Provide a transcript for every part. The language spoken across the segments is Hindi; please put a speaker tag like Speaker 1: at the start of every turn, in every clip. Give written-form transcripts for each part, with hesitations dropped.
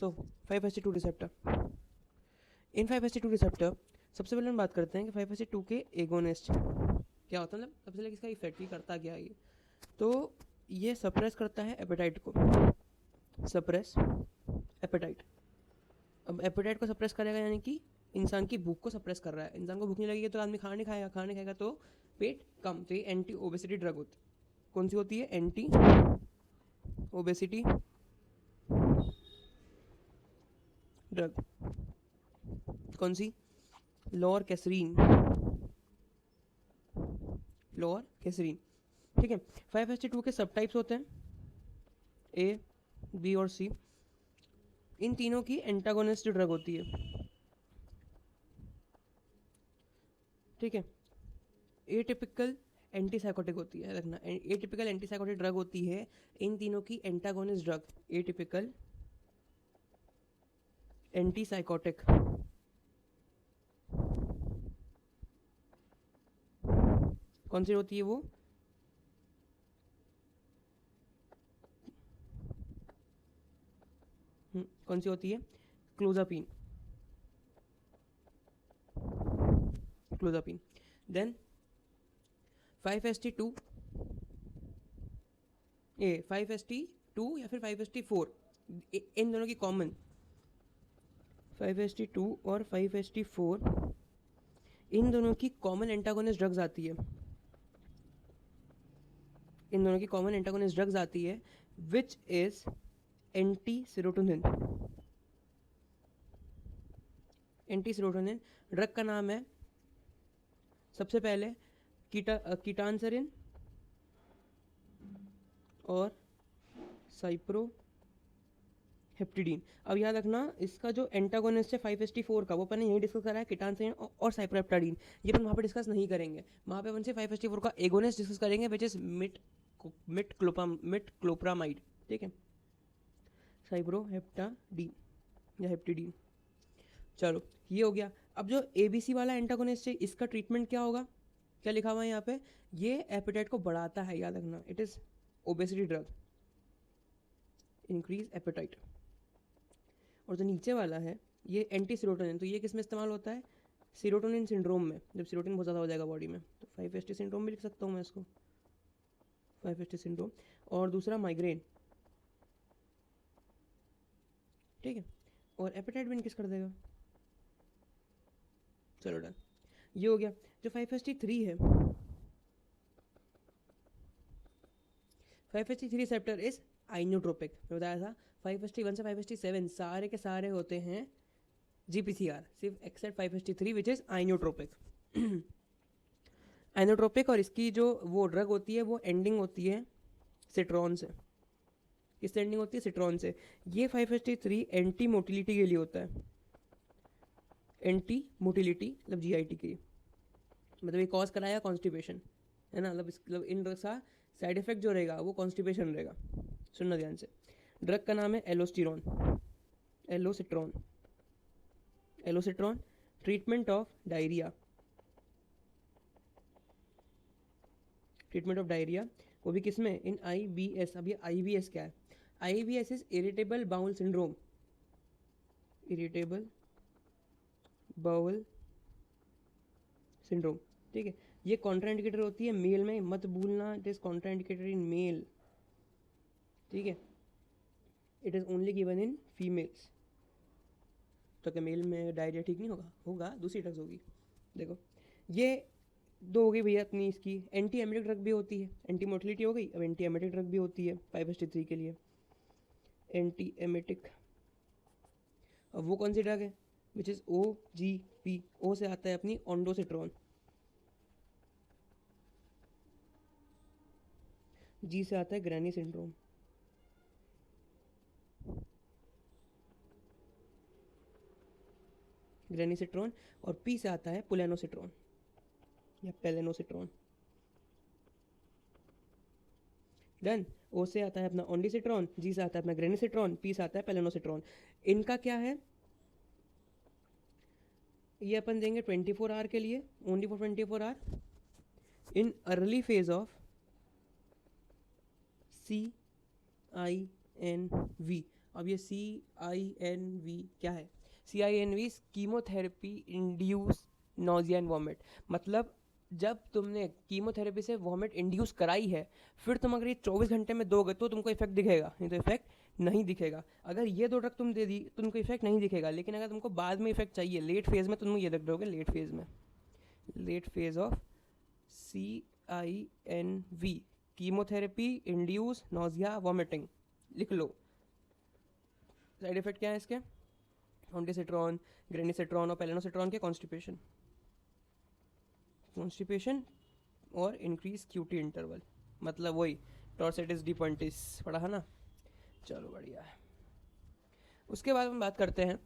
Speaker 1: सो 5HT2 रिसेप्टर, इन 5HT2 रिसेप्टर सबसे पहले हम बात करते हैं कि 5HT2 के एगोनिस्ट क्या होता है, मतलब सबसे पहले किसका इफेक्ट, ये करता क्या है ये। तो ये सप्रेस करता है एपेटाइट को, सप्रेस एपेटाइट। अब एपेटाइट को सप्रेस करेगा यानी कि इंसान की भूख को सप्रेस कर रहा है। इंसान को भूख नहीं लगेगी तो आदमी खाना नहीं खाएगा, खाना नहीं खाएगा तो पेट कम। तो ये एंटी ओबेसिटी ड्रग होती है। कौन सी होती है? Anti obesity drug. कौन सी? लोरकेसरीन, लोरकेसरीन। ठीक है। 5HT2 के सब टाइप्स होते हैं ए, बी और सी। इन तीनों की एंटागोनिस्ट ड्रग होती है। ठीक है। एटिपिकल एंटीसाइकोटिक होती है, रखना। एटिपिकल एंटीसाइकोटिक ड्रग होती है इन तीनों की एंटागोनिस्ट ड्रग। एटिपिकल एंटीसाइकोटिक, कौन सी होती है वो? कौन सी होती है? Clozapine, clozapine. देन 5HT2 ए, 5HT2 या फिर 5HT4, इन दोनों की कॉमन, 5HT2 और 5HT4 इन दोनों की कॉमन एंटागोनिस्ट ड्रग्स आती है। इन दोनों की कॉमन एंटागोनिस्ट ड्रग्स आती है which is anti serotonin. Anti serotonin drug का नाम है सबसे पहले कीटांसरिन और साइप्रोहेप्टिडीन। अब याद रखना इसका जो एंटागोनिस्ट है 5HT4 का, वो अपन ने यही डिस्कस करा है, कीटांसरिन और साइप्रोहेप्टाडीन। ये अपन वहाँ पे डिस्कस नहीं करेंगे। वहाँ पे अपन से 5HT4 का एगोनिस्ट डिस्कस करेंगे विच इज मिटक्लोप्रामाइड। ठीक है, साइप्रोहेप्टाडीन या हेप्टिडीन। चलो ये हो गया। अब जो ABC वाला एंटागोनिस्ट है इसका ट्रीटमेंट क्या होगा? क्या लिखा हुआ है यहाँ पे? ये एपेटाइट को बढ़ाता है, याद रखना। It is obesity drug, increase appetite. और जो नीचे वाला है ये एंटी सीरोटोनिन, तो ये किस में इस्तेमाल होता है? सीरोटोनिन सिंड्रोम में, जब सीरोटोनिन बहुत ज़्यादा हो जाएगा बॉडी में। तो 5HT सिंड्रोम भी लिख सकता हूँ मैं इसको, 5HT सिंड्रोम। और दूसरा माइग्रेन। ठीक है। और एपेटाइट भी इंक्रीज कर देगा। चलो डन, ये हो गया। जो 5HT3 है, 5HT3 रिसेप्टर इज आइनोट्रोपिक। मैं बताया था 5HT1 से 5HT7 सारे के सारे होते हैं GPCR, सिर्फ except 5HT3 which is ionotropic. Ionotropic. और इसकी जो वो ड्रग होती है वो एंडिंग होती है सिट्रॉन से। किससे एंडिंग होती है? सिट्रॉन से। ये 5HT3 एंटी मोटिलिटी के लिए होता है। एंटी मोटिलिटी मतलब GIT के लिए, मतलब ये कॉज कराया कॉन्स्टिपेशन, है ना। मतलब इन ड्रग्स का साइड इफेक्ट जो रहेगा वो कॉन्स्टिपेशन रहेगा। सुनना ध्यान से। ड्रग का नाम है alosetron, alosetron, alosetron. Treatment of diarrhoea, treatment of diarrhoea, वो भी किस में? इन IBS। अब ये IBS क्या है? IBS is irritable bowel syndrome, irritable bowel syndrome. ठीक है। ये कॉन्ट्राइंडिकेटर होती है मेल में, मत भूलना। It is contraindicator in male. ठीक है। It is only given in females. तो क्या मेल में डायरिया ठीक नहीं होगा? होगा, दूसरी ड्रग्स होगी। देखो ये दो हो गई भैया अपनी इसकी। एंटी एमेटिक ड्रग भी होती है, एंटी मोटिलिटी हो गई, अब एंटी एमेटिक ड्रग भी होती है 5HT3 के लिए, एंटी एमेटिक। अब वो कौन सी ड्रग है? Which is OGP। ओ से आता है अपनी ओंडोसिट्रॉन, G से आता है ग्रैनी सिंड्रोम, ग्रेनिसिट्रॉन। और P से आता है पुलेनोसिट्रॉन या पेलेनोसिट्रॉन। डन। O से आता है अपना ओंडिसिट्रॉन, G से आता है अपना ग्रेनिसिट्रॉन, P से आता है पेलेनोसिट्रॉन। इनका क्या है? ये अपन देंगे 24 आवर के लिए, only for 24 hour in early phase of CINV, अब ये CINV क्या है? CINV chemotherapy induce nausea and vomit. मतलब जब तुमने कीमोथेरेपी से वॉमिट इंड्यूस कराई है, फिर तुम अगर ये 24 घंटे में दोगे तो तुमको इफेक्ट दिखेगा, नहीं तो इफेक्ट नहीं दिखेगा। अगर ये 2 ड्रग तुम दे दी तो तुमको इफेक्ट नहीं दिखेगा, लेकिन अगर तुमको बाद में इफेक्ट चाहिए, लेट फेज में, तुम ये देख दोगे लेट फेज में, late phase of CINV chemotherapy induce nausea vomiting, लिख लो। साइड इफेक्ट क्या है इसके? ऑन्डेसिट्रॉन, ग्रेनिसिट्रॉन और पेलेनोसिट्रॉन के कॉन्स्टिपेशन और इंक्रीज क्यूटी इंटरवल, मतलब वही टॉर्सेटिस डी पॉइंटिस पढ़ा है ना। चलो बढ़िया है। उसके बाद हम बात करते हैं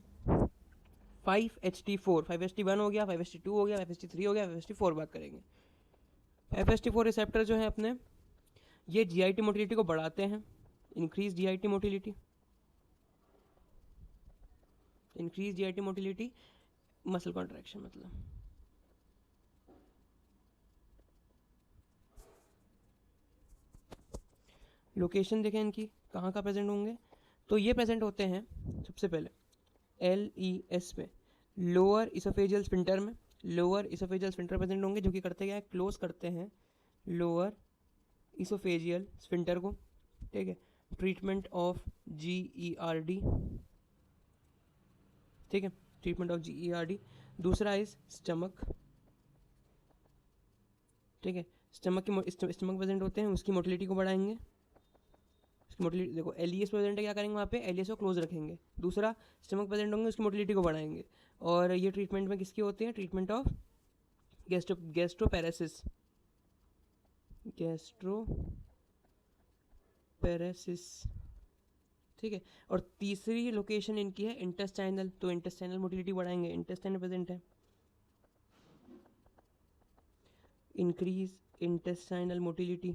Speaker 1: 5HT4। 5HT1 हो गया, 5HT2 हो गया, 5HT3 हो गया, 5HT4 बात करेंगे। 5HT4 रिसेप्टर जो है अपने, ये GIT मोटिलिटी को बढ़ाते हैं, increase GIT motility, muscle contraction मतलब। लोकेशन देखें इनकी कहाँ प्रेजेंट होंगे, तो ये प्रेजेंट होते हैं सबसे पहले LES में, लोअर इसोफेजियल स्फिंक्टर में। लोअर इसोफेजियल स्फिंक्टर प्रेजेंट होंगे, जो कि करते क्या है, क्लोज करते हैं लोअर इसोफेजियल स्फिंक्टर को, ठीक है। ट्रीटमेंट ऑफ GERD, ठीक है, ट्रीटमेंट ऑफ GERD। दूसरा इज स्टमक, ठीक है, स्टमक प्रेजेंट होते हैं, उसकी मोटिलिटी को बढ़ाएंगे। उसकी मोटिलिटी देखो, LES प्रेजेंट है, क्या करेंगे वहाँ पे, LES को क्लोज रखेंगे। दूसरा स्टमक प्रेजेंट होंगे, उसकी मोटिलिटी को बढ़ाएंगे। और ये ट्रीटमेंट में किसकी होती है? ट्रीटमेंट ऑफ गैस्ट्रोपैरेसिस, ठीक है। और तीसरी लोकेशन इनकी है इंटेस्टाइनल, तो इंटेस्टाइनल मोटिलिटी बढ़ाएंगे, इंटेस्टाइनल प्रेजेंट है, increase intestinal motility,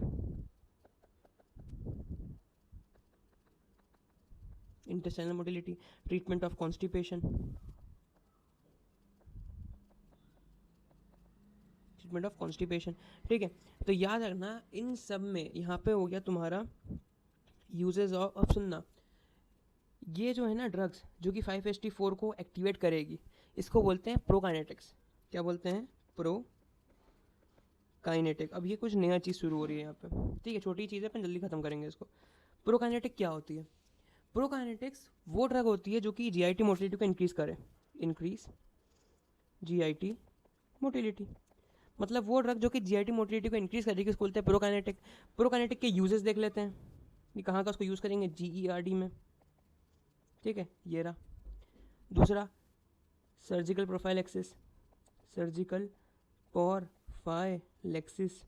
Speaker 1: intestinal motility. Treatment of constipation, ठीक है। तो याद रखना इन सब में, यहाँ पे हो गया तुम्हारा यूजेस ऑफ, सुनना, ये जो है ना ड्रग्स जो कि 5HT4 को एक्टिवेट करेगी, इसको बोलते हैं प्रोकाइनेटिक्स। क्या बोलते हैं? प्रोकाइनेटिक। अब ये कुछ नया चीज़ शुरू हो रही है यहाँ पे, ठीक है, छोटी चीज़ है, अपन जल्दी खत्म करेंगे इसको। प्रोकाइनेटिक क्या होती है? प्रोकाइनेटिक्स वो ड्रग होती है जो कि GIT मोटिलिटी को इंक्रीज करे, इंक्रीज GIT मोटिलिटी। मतलब वो ड्रग जो कि GIT मोटिलिटी को इंक्रीज करेगी, उसको बोलते हैं प्रोकाइनेटिक। प्रोकाइनेटिक के यूजेस देख लेते हैं, ये कहाँ का उसको यूज़ करेंगे, GERD में, ठीक है, ये रहा। दूसरा सर्जिकल प्रोफाइलैक्सिस, सर्जिकल प्रोफाइलैक्सिस।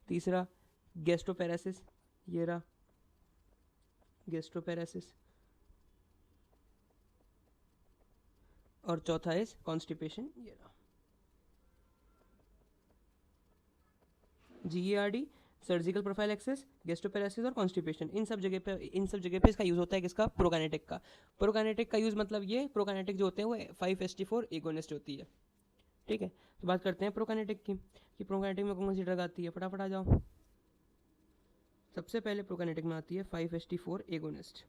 Speaker 1: तीसरा गैस्ट्रोपैरेसिस, ये रहा गैस्ट्रोपैरेसिस। और चौथा इज कॉन्स्टिपेशन, ये रहा। GERD, सर्जिकल प्रोफाइलैक्सिस, गैस्ट्रोपैरेसिस और कॉन्स्टिपेशन, इन सब जगह पे इसका यूज़ होता है, किसका? प्रोकाइनेटिक का। प्रोकाइनेटिक का यूज़ मतलब ये, प्रोकाइनेटिक जो होते हैं वो 5HT4 एगोनिस्ट होती है, ठीक है। तो बात करते हैं प्रोकाइनेटिक की, कि प्रोकाइनेटिक में कौन सी ड्रग आती है, फटाफट आ जाओ। सबसे पहले प्रोकाइनेटिक में आती है 5HT4 एगोनिस्ट।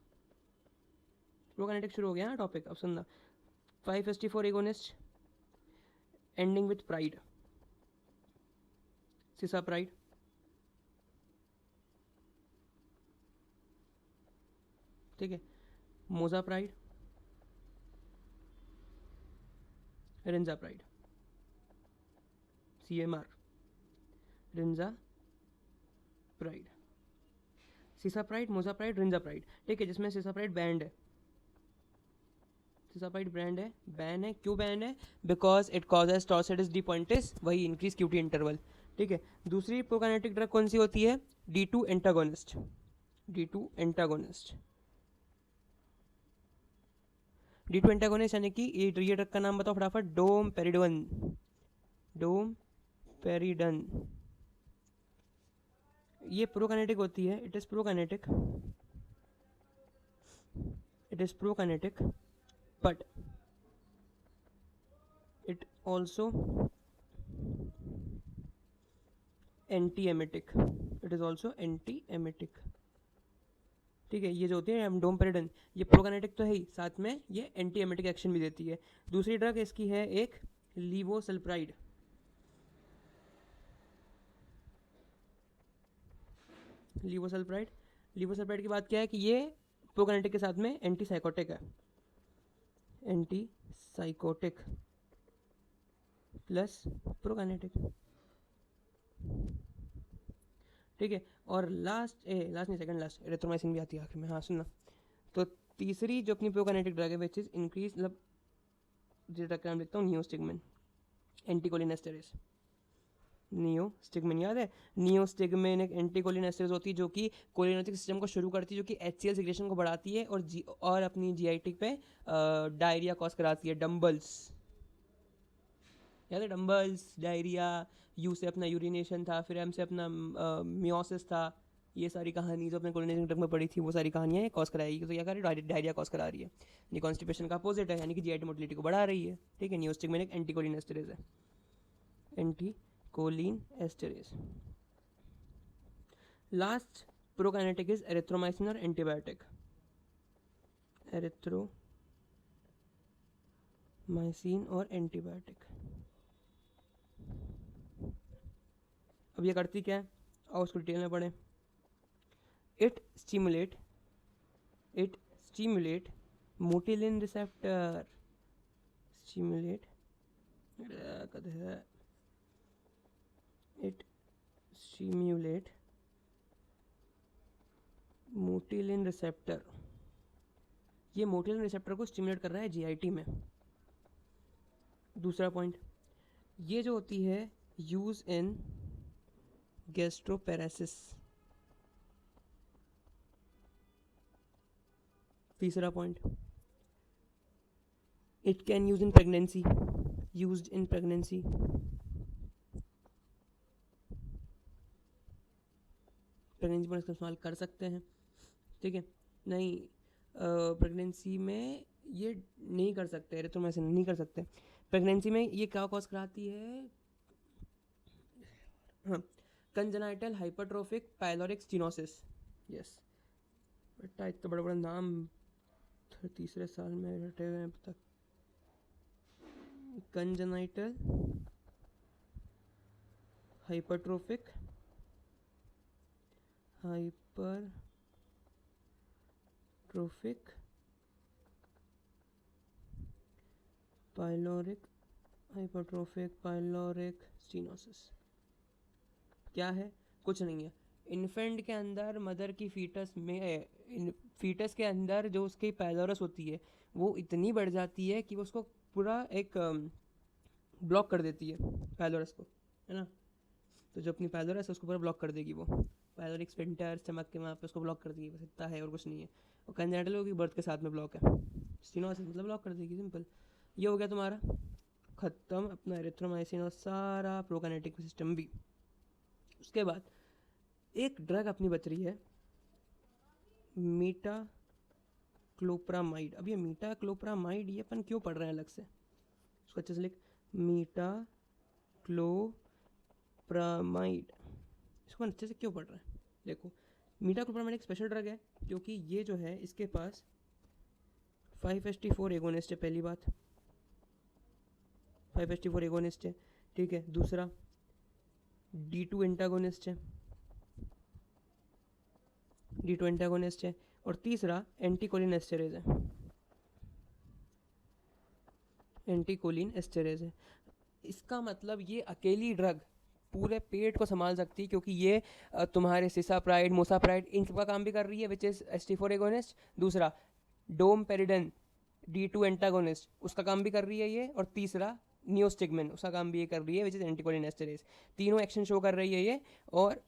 Speaker 1: प्रोकाइनेटिक शुरू हो गया ना टॉपिक, अब सुनना। 5HT4 agonist ending with pride, cisapride, ठीक है, मोजाप्राइड, रिंजाप्राइड, CMR, रिंजाप्राइड, सिसाप्राइड, मोजाप्राइड, रिंजाप्राइड, ठीक है, जिसमें सिसाप्राइड बैंड है, सिसाप्राइड ब्रांड है, बैन है। क्यों बैन है? बिकॉज इट कॉजेज टॉर्सिटिस डी पॉइंटिस, वही इंक्रीज क्यूटी इंटरवल, ठीक है। दूसरी प्रोकाइनेटिक ड्रग कौन सी होती है? D2 antagonist, D2 antagonist, D2 antagonist यानी कि ये ड्रग का नाम बताओ फटाफट, डोमपेरिडोन, डोमपेरिडन। ये प्रोकाइनेटिक होती है, it is prokinetic, but it also anti-emetic, ठीक है। ये जो होती है डोमपेरिडन, ये प्रोकाइनेटिक तो है ही, साथ में ये एंटी एमेटिक एक्शन भी देती है। दूसरी ड्रग इसकी है एक लीवोसल्प्राइड। लीवोसल्प्राइड लीवोसल्प्राइड की बात क्या है कि ये प्रोकाइनेटिक के साथ में एंटी साइकोटिक है, एंटी साइकोटिक प्लस प्रोकाइनेटिक। ठीक है। और लास्ट नहीं सेकंड लास्ट एरिथ्रोमाइसिन भी आती है आखिर में। हाँ सुनना, तो तीसरी जो अपनी प्रोकाइनेटिक ड्रग है विच इज इंक्रीज, मतलब जिस ड्रग का नाम लिखता हूँ नियोस्टिगमिन, एंटीकोलिनेस्टेरेस। नियोस्टिगमिन याद है, नियोस्टिगमिन एक एंटीकोलिनेस्टेरेस होती है जो कि कोलिनर्जिक सिस्टम को शुरू करती है, जो कि HCl सिक्रेशन को बढ़ाती है और अपनी GIT पे डायरिया कॉज कराती है। डम्बल्स याद है, डम्बल्स, डायरिया, यू से अपना यूरिनेशन था, फिर एम से अपना मियोसिस था। ये सारी कहानी जो अपने कोलिनेशन ड्रग में पड़ी थी वो सारी कहानियाँ ये कॉज कराएगी। तो क्या कर रही है, डायरिया कॉज करा रही है। ये कॉन्स्टिपेशन का अपोजिट है, यानी कि GIT मोटिलिटी को बढ़ा रही है। ठीक है। नियोस्टिगमिन एक एंटीकोलिनेस्टेरेस है, एंटीकोलिन एस्टेरेस। लास्ट प्रोकाइनेटिक इज एरिथ्रोमाइसिन और एंटीबायोटिक। एरिथ्रोमाइसिन और एंटीबायोटिक। अब ये करती क्या है, और उसको डिटेल में पढ़ें। It stimulate मोटिलिन receptor, stimulate it stimulate मोटिलिन receptor. ये मोटिलिन रिसेप्टर को स्टिमुलेट कर रहा है GIT में। दूसरा पॉइंट, ये जो होती है यूज इन गैस्ट्रोपेरेसिस। तीसरा point, it can use in pregnancy, used in pregnancy. Pregnancy में इसका इस्तेमाल कर सकते हैं। ठीक है। नहीं, प्रेगनेंसी में ये नहीं कर सकते, एरिथ्रोमाइसिन नहीं कर सकते। प्रेगनेंसी में ये क्या कॉज कराती है, हाँ, congenital hypertrophic pyloric stenosis. Yes बेटा, इतना बड़ा बड़ा नाम तीसरे साल में रटे हुए हैं अब तक। कंजेनाइटल हाइपरट्रोफिक पाइलोरिक स्टेनोसिस क्या है, कुछ नहीं है। इन्फेंट के अंदर मदर की फीटस के अंदर जो उसकी पाइलोरस होती है वो इतनी बढ़ जाती है कि वो उसको पूरा एक ब्लॉक कर देती है पाइलोरस को, है ना। तो जो अपनी पाइलोरस है उसको पूरा ब्लॉक कर देगी वो, पाइलोरिक स्फिंक्टर स्टमक के वहाँ पे उसको ब्लॉक कर देगी, बस इतना है और कुछ नहीं है। और कंजेनिटल होगी बर्थ के साथ में ब्लॉक है, स्टेनोसिस मतलब ब्लॉक कर देगी, सिंपल। ये हो गया तुम्हारा ख़त्म अपना एरिथ्रोमाइसिन और सारा प्रोकाइनेटिक सिस्टम भी। उसके बाद एक ड्रग अपनी बच रही है मीटाक्लोप्रामाइड। अब ये मीटाक्लोप्रामाइड ये अपन क्यों पढ़ रहे हैं अलग से, उसको अच्छे से लिख, मीटाक्लोप्रामाइड, इसको अच्छे से क्यों पढ़ रहे हैं। देखो, मीटाक्लोप्रामाइड एक स्पेशल ड्रग है क्योंकि ये जो है इसके पास 5-HT4 एगोनिस्ट है, पहली बात 5-HT4 एगोनिस्ट है। ठीक है। दूसरा D2 एंटागोनिस्ट है, और तीसरा एंटीकोलिन एस्टेरेज है। इसका मतलब ये अकेली ड्रग पूरे पेट को संभाल सकती है क्योंकि ये तुम्हारे सिसाप्राइड, मोसाप्राइड इन सब का काम भी कर रही है विच इज HT4 एगोनिस्ट। दूसरा डोमपेरिडन D2 एंटागोनिस्ट, उसका काम भी कर रही है ये। और तीसरा नियोस्टिगमिन, उसका काम भी ये कर रही है विच इज एंटीकोलिन एस्टेरेज। तीनों एक्शन शो कर रही है ये, और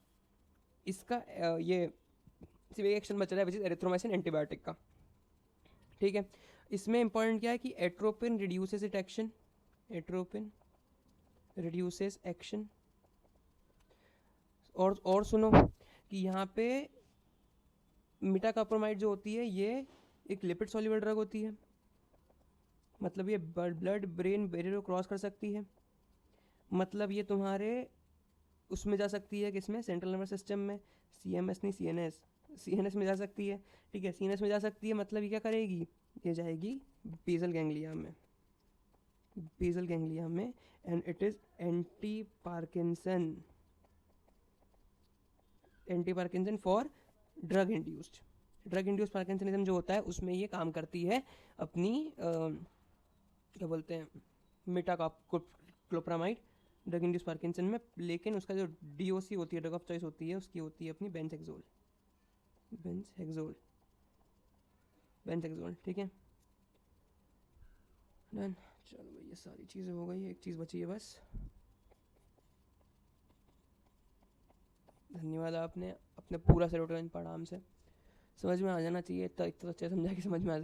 Speaker 1: इसका ये सिर्फ एक एक्शन बच रहा है विच इज एरिथ्रोमाइसिन एंटीबायोटिक का। ठीक है। इसमें इंपॉर्टेंट क्या है कि एट्रोपिन रिड्यूसेस इट एक्शन, और सुनो कि यहाँ पे मीटाक्लोप्रामाइड जो होती है ये एक लिपिड सॉल्युबल ड्रग होती है, मतलब ये ब्लड ब्रेन बैरियर को क्रॉस कर सकती है, मतलब ये तुम्हारे उसमें जा सकती है, किसमें, सेंट्रल नर्वस सिस्टम में, CNS नहीं, CNS CNS में जा सकती है, ठीक है, CNS में जा सकती है मतलब ये क्या करेगी, ये जाएगी बेसल गैंग्लिया में, बेसल गैंग्लिया में, and it is anti Parkinson for drug induced parkinsonism जो होता है उसमें ये काम करती है अपनी क्या बोलते हैं मेटाक्लोप्रामाइड ड्रग इंड्यूस्ड पार्किंसन में, लेकिन उसका जो DOC होती है, ड्रग ऑफ चॉइस होती है, उसकी होती है अपनी बेंजहेक्सोल, ठीक है डन। चलो भाई ये सारी चीज़ें हो गई, एक चीज़ बची है बस। धन्यवाद, आपने अपने पूरा सेरोटोनिन पढ़ा हमसे, समझ में आ जाना चाहिए, इतना अच्छे समझा कि समझ में आ जाए।